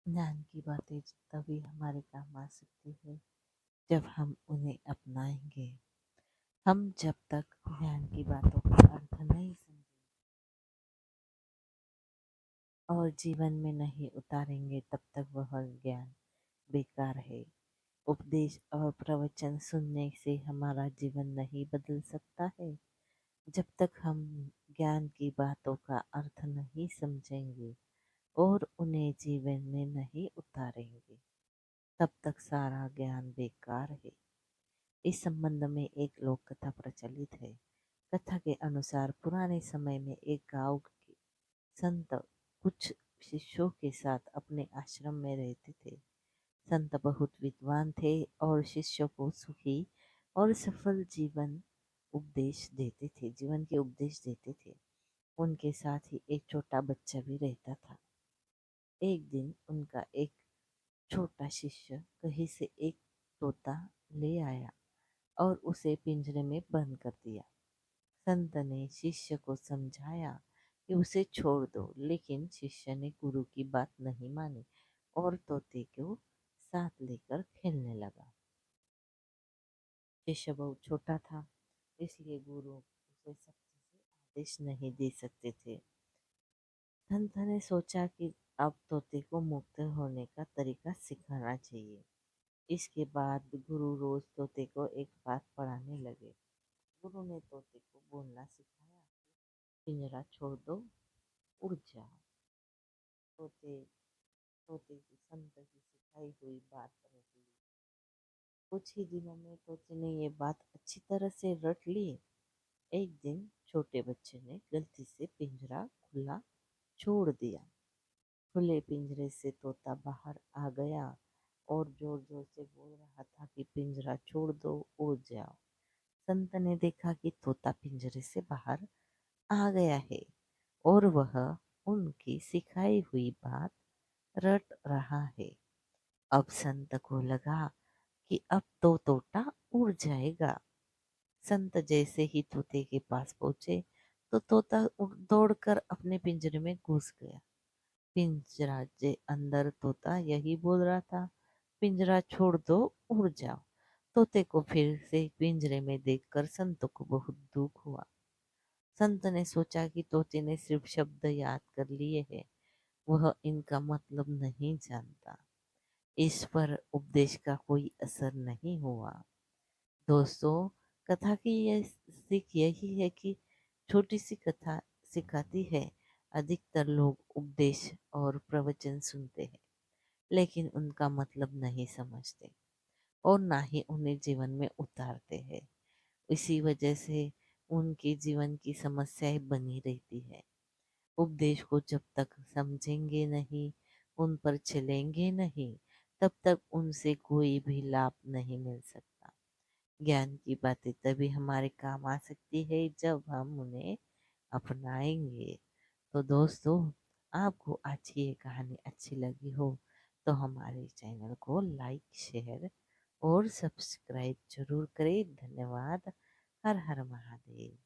ज्ञान की बातें तभी हमारे काम आ सकती है जब हम उन्हें अपनाएंगे। हम जब तक ज्ञान की बातों का अर्थ नहीं समझेंगे और जीवन में नहीं उतारेंगे तब तक वह ज्ञान बेकार है। उपदेश और प्रवचन सुनने से हमारा जीवन नहीं बदल सकता है। जब तक हम ज्ञान की बातों का अर्थ नहीं समझेंगे और उन्हें जीवन में नहीं उतारेंगे तब तक सारा ज्ञान बेकार है। इस संबंध में एक लोक कथा प्रचलित है। कथा के अनुसार पुराने समय में एक गांव के संत कुछ शिष्यों के साथ अपने आश्रम में रहते थे। संत बहुत विद्वान थे और शिष्यों को सुखी और सफल जीवन के उपदेश देते थे। उनके साथ ही एक छोटा बच्चा भी रहता था। एक दिन उनका एक छोटा शिष्य कहीं से एक तोता ले आया और उसे पिंजरे में बंद कर दिया। संत ने शिष्य को समझाया कि उसे छोड़ दो, लेकिन शिष्य ने गुरु की बात नहीं मानी और तोते को साथ लेकर खेलने लगा। शिष्य बहुत छोटा था, इसलिए गुरु उसे सख्ती से आदेश नहीं दे सकते थे। संत ने सोचा कि अब तोते को मुक्त होने का तरीका सिखाना चाहिए। इसके बाद गुरु रोज तोते को एक बात पढ़ाने लगे। गुरु ने तोते को बोलना सिखाया, पिंजरा छोड़ दो, उड़ जाओ। तोते तोते की संत की सिखाई हुई बात रट ली। कुछ ही दिनों में तोते ने ये बात अच्छी तरह से रट ली। एक दिन छोटे बच्चे ने गलती से पिंजरा खुला छोड़ दिया। खुले पिंजरे से तोता बाहर आ गया और जोर जोर से बोल रहा था कि पिंजरा छोड़ दो, उड़ जाओ। संत ने देखा कि तोता पिंजरे से बाहर आ गया है और वह उनकी सिखाई हुई बात रट रहा है। अब संत को लगा कि अब तो तोता उड़ जाएगा। संत जैसे ही तोते के पास पहुंचे तो तोता दौड़कर अपने पिंजरे में घुस गया। पिंजरा के अंदर तोता यही बोल रहा था, पिंजरा छोड़ दो, उड़ जाओ। तोते को फिर से पिंजरे में देखकर संत को बहुत दुख हुआ। संत ने सोचा कि तोते ने सिर्फ शब्द याद कर लिए हैं, वह इनका मतलब नहीं जानता। इस पर उपदेश का कोई असर नहीं हुआ। दोस्तों, कथा की यह सीख यही है कि छोटी सी कथा सिखाती है। अधिकतर लोग उपदेश और प्रवचन सुनते हैं, लेकिन उनका मतलब नहीं समझते और ना ही उन्हें जीवन में उतारते हैं। इसी वजह से उनके जीवन की समस्याएं बनी रहती है। उपदेश को जब तक समझेंगे नहीं, उन पर चलेंगे नहीं, तब तक उनसे कोई भी लाभ नहीं मिल सकता। ज्ञान की बातें तभी हमारे काम आ सकती है जब हम उन्हें अपनाएंगे। तो दोस्तों, आपको आज की ये कहानी अच्छी लगी हो तो हमारे चैनल को लाइक, शेयर और सब्सक्राइब जरूर करें। धन्यवाद। हर हर महादेव।